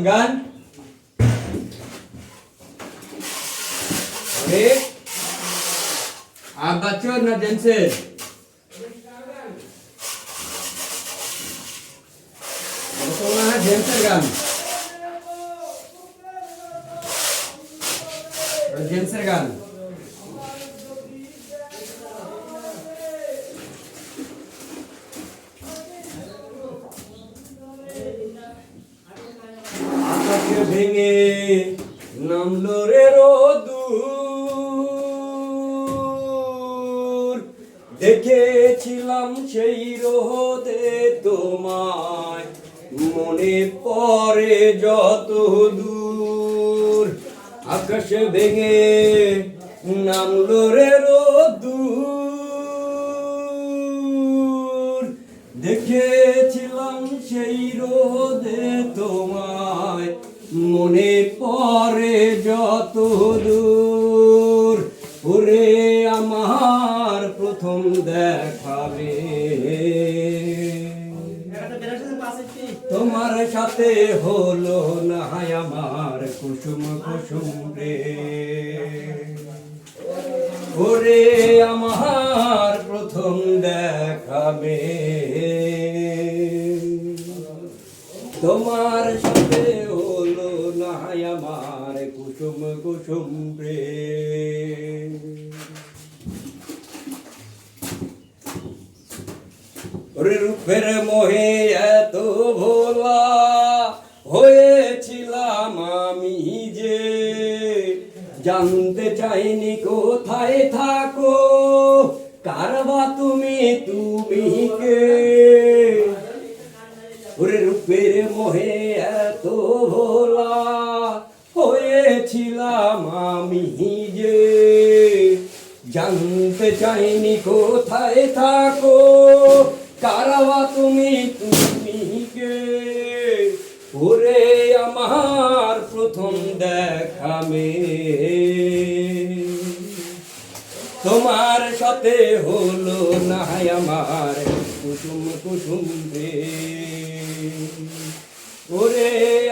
গান आप बच्चों ना जेंट्स जेंट्स गान जेंट्स गान আকাশে ভেঙে নামলো রে রোদুর দেখেছিলাম সেই রোদে তোমায় মনে পড়ে যত দূর আকাশে ভেঙে নামলো রে রোদুর দেখেছিলাম সেই রোদে তোমায় মনে পড়ে যত দূর ওরে আমার প্রথম দেখাবে তোমার সাথে হলো না আমার কুসুম কুসুম রে ওরে আমার প্রথম দেখাবে তোমার সাথে হলো না আমার কুসুম কুসুম রে ওরে রূপের মোহে এত ভোলা হয়েছিলাম আমি যে জানতে চাইনি কোথায় থাকো কারবা তুমি কে ওরে রূপের মোহে এত ভোলা হয়েছিলাম আমি যে জানতে চাইনি কোথায় থাকো কারবা তুমি কে ওরে আমার প্রথম দেখা তোমার সাথে হলো না আমার কুসুম কুসুম রে ওরে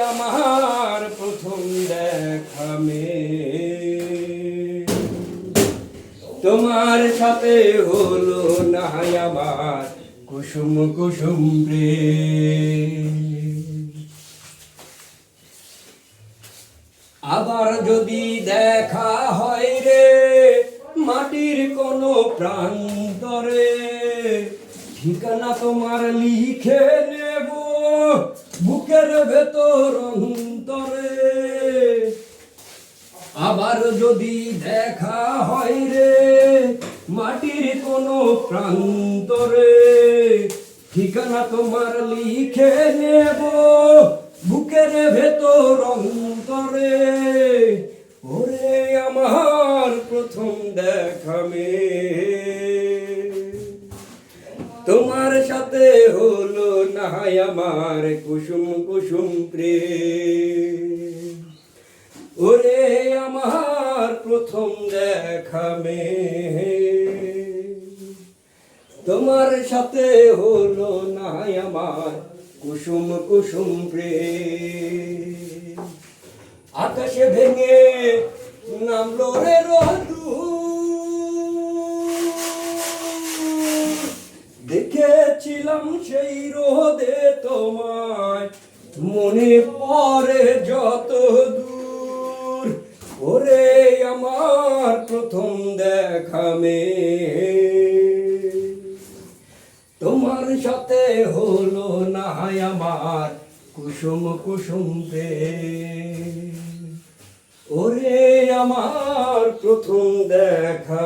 আমার প্রথম দেখা তোমার সাথে হলো না আমার কুসুম কুসুম রে আবার যদি দেখা হয় রে মাটির কোনো প্রান্তরে ঠিকানা তোমার লিখে নেব বুকের ভেতর অন্তরে আবার যদি দেখা হয় রে মাটির কোনো প্রান্তরে ঠিকানা তোমার লিখে নেব বুকের ভেতর অন্তরে ওরে আমার প্রথম দেখা তোমার সাথে হলো না আমার কুসুম কুসুম প্রেম ওরে আমার প্রথম দেখা তোমার সাথে হলো না আমার কুসুম কুসুম প্রেম আকাশে ভেঙে নামলো রে রোদুর দেখেছিলাম সেই রোদে তোমায় মনে পড়ে যত দূর ওরে আমার প্রথম দেখা তোমার সাথে হলো না আমার কুসুম কুসুম ওরে আমার প্রথম দেখা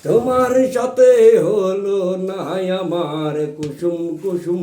তোমার সাথে হলো না আমার কুসুম কুসুম